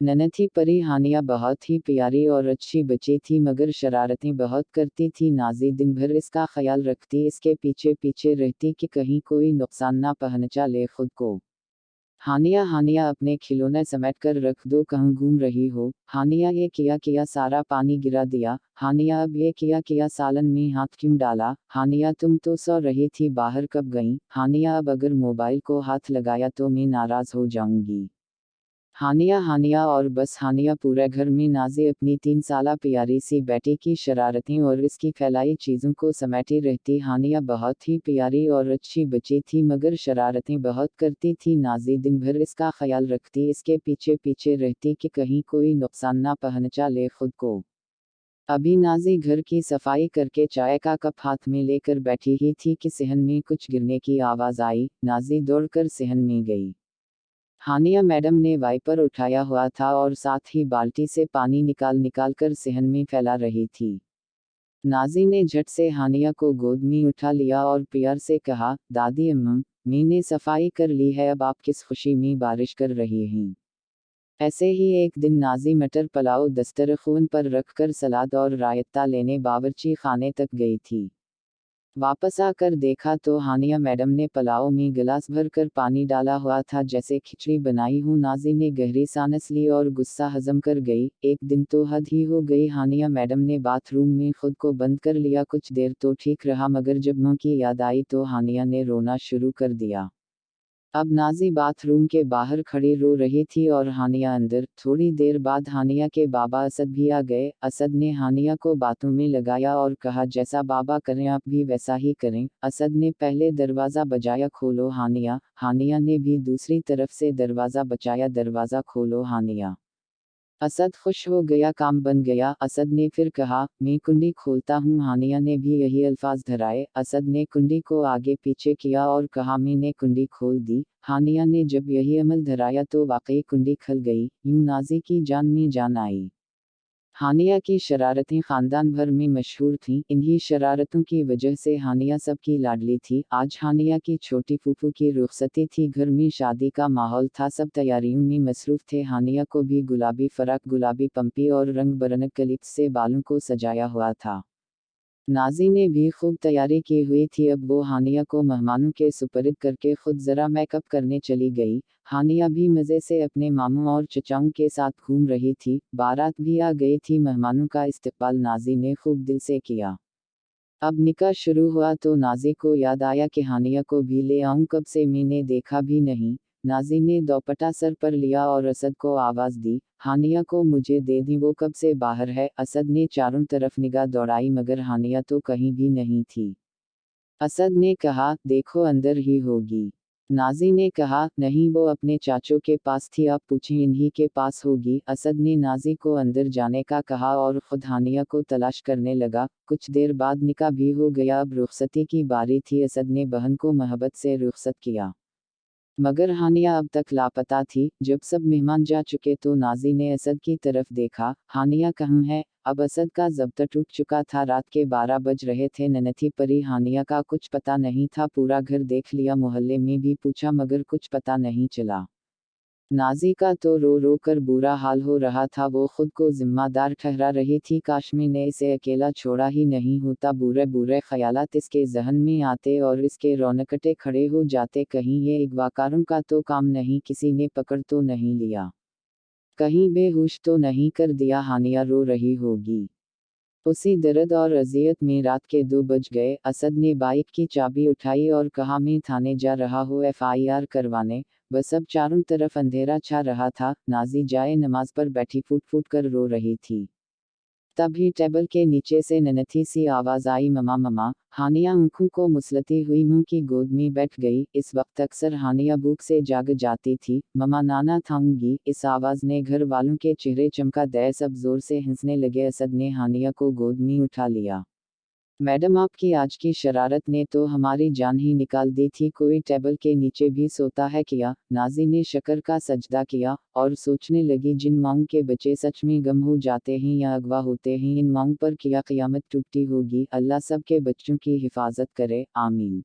नन्ही परी हानिया बहुत ही प्यारी और अच्छी बच्ची थी, मगर शरारतें बहुत करती थी। नाज़ी दिन भर इसका ख्याल रखती, इसके पीछे पीछे रहती कि कहीं कोई नुकसान ना पहुंचा ले खुद को। हानिया हानिया अपने खिलौने समेट कर रख दो, कहाँ घूम रही हो। हानिया ये किया सारा पानी गिरा दिया। हानिया अब ये किया सालन में हाथ क्यों डाला। हानिया तुम तो सो रही थी, बाहर कब गई। हानिया अब अगर मोबाइल को हाथ लगाया तो मैं नाराज हो जाऊंगी। हानिया हानिया और बस हानिया पूरे घर में नाज़ी अपनी 3 साला प्यारी सी बेटी की शरारतें और इसकी फैलाई चीज़ों को समेटी रहती। हानिया बहुत ही प्यारी और अच्छी बच्ची थी, मगर शरारतें बहुत करती थी। नाज़ी दिन भर इसका ख्याल रखती, इसके पीछे पीछे रहती कि कहीं कोई नुकसान ना पहुंचा ले खुद को। अभी नाज़ी घर की सफाई करके चाय का कप हाथ में लेकर बैठी ही थी कि सहन में कुछ गिरने की आवाज़ आई। नाज़ी दौड़कर सहन में गई। हानिया मैडम ने वाइपर उठाया हुआ था और साथ ही बाल्टी से पानी निकाल निकाल कर सहन में फैला रही थी। नाज़ी ने झट से हानिया को गोद में उठा लिया और प्यार से कहा, दादी अम्मा, मैंने सफाई कर ली है, अब आप किस खुशी में बारिश कर रही हैं। ऐसे ही एक दिन नाज़ी मटर पुलाव दस्तरख़्वान पर रखकर सलाद और रायता लेने बावर्ची खाने तक गई थी। वापस आकर देखा तो हानिया मैडम ने पुलाव में गिलास भर कर पानी डाला हुआ था, जैसे खिचड़ी बनाई हो। नाज़ी ने गहरी सांस ली और गुस्सा हजम कर गई। एक दिन तो हद ही हो गई। हानिया मैडम ने बाथरूम में खुद को बंद कर लिया। कुछ देर तो ठीक रहा, मगर जब मां की याद आई तो हानिया ने रोना शुरू कर दिया। अब नाज़ी बाथरूम के बाहर खड़ी रो रही थी और हानिया अंदर। थोड़ी देर बाद हानिया के बाबा असद भी आ गए। असद ने हानिया को बातों में लगाया और कहा, जैसा बाबा करें आप भी वैसा ही करें। असद ने पहले दरवाज़ा बजाया, खोलो हानिया। हानिया ने भी दूसरी तरफ से दरवाज़ा बजाया, दरवाज़ा खोलो हानिया। असद खुश हो गया, काम बन गया। असद ने फिर कहा, मैं कुंडी खोलता हूँ। हानिया ने भी यही अल्फाज धराए। असद ने कुंडी को आगे पीछे किया और कहा, मैंने कुंडी खोल दी। हानिया ने जब यही अमल धराया तो वाकई कुंडी खुल गई। यूं नाज़ी की जान में जान आई। हानिया की शरारतें खानदान भर में मशहूर थीं। इन्हीं शरारतों की वजह से हानिया सबकी लाडली थी। आज हानिया की छोटी फूफू की रुखसती थी, घर में शादी का माहौल था, सब तैयारियों में मसरूफ थे। हानिया को भी गुलाबी फराक, गुलाबी पंपी और रंग बरंग क्लिप्स से बालों को सजाया हुआ था। नाज़ी ने भी खूब तैयारी की हुई थी। अब वो हानिया को मेहमानों के सुपुर्द करके खुद ज़रा मेकअप करने चली गई। हानिया भी मज़े से अपने मामू और चचाओं के साथ घूम रही थी। बारात भी आ गई थी। मेहमानों का इस्तकबाल नाज़ी ने खूब दिल से किया। अब निकाह शुरू हुआ तो नाज़ी को याद आया कि हानिया को भी ले आऊं, कब से मैंने देखा भी नहीं। नाज़ी ने दोपट्टा सर पर लिया और असद को आवाज़ दी, हानिया को मुझे दे दी, वो कब से बाहर है। असद ने चारों तरफ निगाह दौड़ाई, मगर हानिया तो कहीं भी नहीं थी। असद ने कहा, देखो अंदर ही होगी। नाज़ी ने कहा, नहीं, वो अपने चाचों के पास थी, आप पूछें, इन्हीं के पास होगी। असद ने नाज़ी को अंदर जाने का कहा और खुद हानिया को तलाश करने लगा। कुछ देर बाद निकाह भी हो गया। अब रुखसती की बारी थी। असद ने बहन को मोहब्बत से रुखसत किया, मगर हानिया अब तक लापता थी। जब सब मेहमान जा चुके तो नाज़ी ने असद की तरफ देखा, हानिया कहाँ है। अब असद का ज़ब्त टूट चुका था। रात के 12 बज रहे थे। नन्ही परी हानिया का कुछ पता नहीं था। पूरा घर देख लिया, मोहल्ले में भी पूछा, मगर कुछ पता नहीं चला। नाज़ी का तो रो रो कर बुरा हाल हो रहा था। वो खुद को जिम्मेदार ठहरा रही थी, काश मैंने इसे अकेला छोड़ा ही नहीं होता। बुरे बुरे ख्यालात इसके जहन में आते और इसके रौनकटे खड़े हो जाते। कहीं ये अगवाकारों का तो काम नहीं, किसी ने पकड़ तो नहीं लिया, कहीं बेहोश तो नहीं कर दिया। हानिया रो रही होगी। उसी दर्द और अजियत में रात के 2 बज गए। असद ने बाइक की चाबी उठाई और कहा, मैं थाने जा रहा हूँ FIR करवाने। बस अब चारों तरफ अंधेरा छा रहा था। नाज़ी जाए नमाज पर बैठी फूट फूट कर रो रही थी। तभी टेबल के नीचे से नन्ही सी आवाज़ आई, ममा ममा। हानिया आंखों को मुसलती हुई मुंह की गोद में बैठ गई। इस वक्त अक्सर हानिया भूख से जाग जाती थी। ममा नाना थाऊंगी। इस आवाज़ ने घर वालों के चेहरे चमका दिए। सब जोर से हंसने लगे। असद ने हानिया को गोद में उठा लिया। मैडम, आपकी आज की शरारत ने तो हमारी जान ही निकाल दी थी। कोई टेबल के नीचे भी सोता है क्या। नाज़ी ने शक्र का सजदा किया और सोचने लगी, जिन माँओं के बच्चे सच में गम हो जाते हैं या अगवा होते हैं, इन माँओं पर क्या क़यामत टूटती होगी। अल्लाह सब के बच्चों की हिफाजत करे, आमीन।